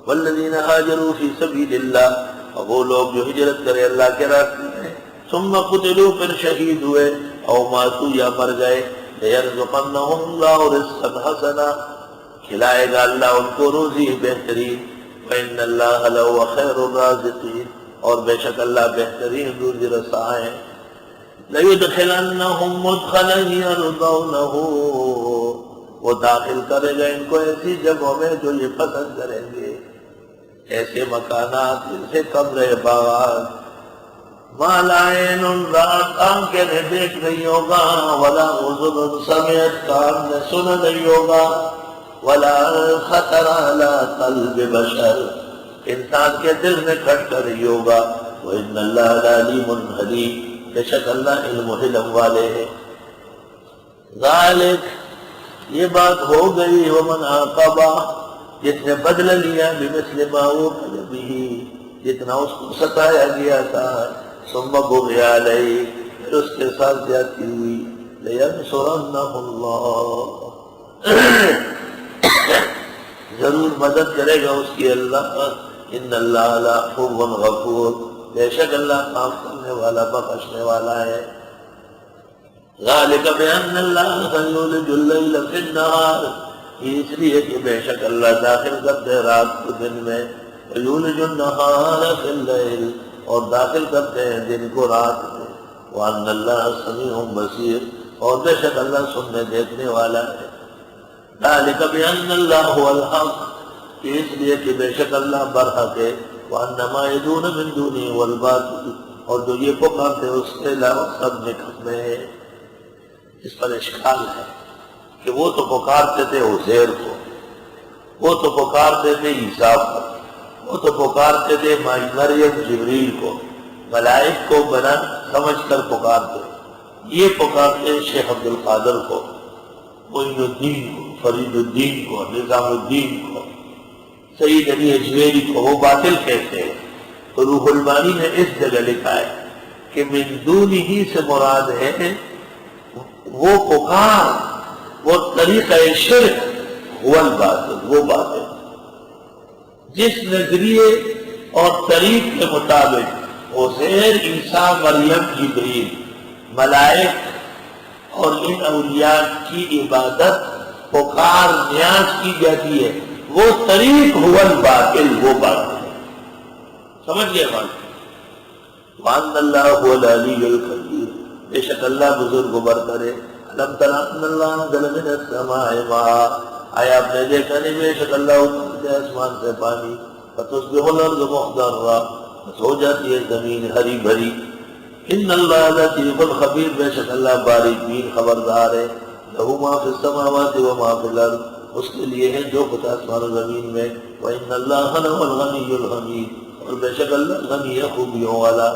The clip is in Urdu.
والذین ہاجروا فی سبیل اللہ، اور وہ لوگ جو ہجرت کرے اللہ کے راستے میں، ثم قتلوا پھر شہید ہوئے، او ماتوا یا مر گئے، لیرزقنہم اللہ رزقا حسنا، کھلائے گا اللہ ان کو روزی بہترین، وإن اللہ لہو خیر الرازقین، اور بے شک اللہ بہترین روزی رساں ہے، لَيُدْخِلَنَّهُمْ مُدْخَلًا يَرْضَوْنَهُ، وہ داخل کرے گا ان کو ایسی جگہوں میں جو یہ پسند کریں گے، ایسے مکانات جن سے کم رہے باغات، مَا لَا عَيْنٌ رَأَتْ، آنکھیں نے دیکھ نہیں ہوگا، وَلَا أُذُنٌ سَمِعَتْ، کان نے سنا نہیں ہوگا، وَلَا خَطَرَ عَلَىٰ قَلْبِ بَشَرٍ، انسان کے دل میں کھٹ کر نہیں ہوگا، وَإِنَّ اللَّهَ لَعَلِيمٌ حَلِيمٌ، بے شک اللہ علم و حلم والے ہیں۔ ذالک، یہ بات ہو گئی، ومن عاقبہ، جس نے بدلہ لیا بمثل ما عوقب بہ، جتنا اس کو ستایا گیا تھا، ثم بغی علیہ، پھر اس کے ساتھ زیادتی ہوئی، لینصرنہ اللہ، ضرور مدد کرے گا اس کی اللہ، ان اللہ لعفو غفور، بے شک اللہ معاف کرنے والا بخشنے والا ہے۔ ذالک بأن اللہ یولج اللیل فی النہار، یہ اس لیے کہ بے شک اللہ داخل کرتے ہیں رات کو دن میں، ویولج النہار فی اللیل، اور داخل کرتے ہیں دن کو رات میں، وأن اللہ سمیع بصیر، اور بے شک اللہ سننے دیکھنے والا ہے۔ ذالک بأن اللہ هو الحق، یہ اس لیے کہ بے شک اللہ برحق ہے، وَأَنَّ مَا يَدْعُونَ مِن دُونِهِ وَالْبَاطِلُ، اور جو یہ پکارتے اس کے علاوہ سب نکم ہے۔ اس پر اشکال ہے کہ وہ تو پکارتے تھے عزیر کو، وہ تو پکارتے تھے عیسیٰ کو، وہ تو پکارتے تھے مائی مریم جبریل کو، ملائک کو بنا سمجھ کر پکارتے، یہ پکارتے شیخ عبد القادر کو، معین الدین کو، فرید الدین کو، نظام الدین کو، سید علی اجمیری کو، وہ باطل کہتے ہیں۔ تو روح المانی نے اس جگہ لکھا ہے کہ من دونہ ہی سے مراد ہے وہ پکار، وہ طریقہ شرک، هو الباطل، وہ باطل، جس نظریے اور طریق کے مطابق عزیر، عیسیٰ، مریم، جبریل، ملائک اور ان اولیاء کی عبادت، پکار، نیاز کی جاتی ہے، وہ طریق هو الباطل، وہ باطل ہے۔ سمجھ گئے بات؟ وَأَنَّ اللَّهَ هُوَ الْعَلِيُّ الْكَبِيرُ، بے شک اللہ بزرگ و برتر ہے۔ أَلَمْ تَرَ أَنَّ اللَّهَ أَنزَلَ مِنَ السَّمَاءِ مَاءً، آیا آپ نے دیکھا نہیں بے شک اللہ اتارتے ہے آسمان سے پانی، فَتُصْبِحُ الْأَرْضُ مُخْضَرَّةً، بس ہو جاتی ہے زمین ہری بھری۔ إِنَّ اللَّهَ لَطِیفٌ خَبِیرٌ، بے شک اللہ باریک بین خبردار ہے۔ لَهُ مَا فِي السَّمَاوَاتِ وَمَا فِي الْأَرْضِ، اس کے لیے ہے جو کچھ آسمان و زمین میں۔ وَإِنَّ اللَّهَ لَهُوَ الْغَنِيُّ الْحَمِيدُ، اور بے شک اللہ غنی ہے خوبیوں والا۔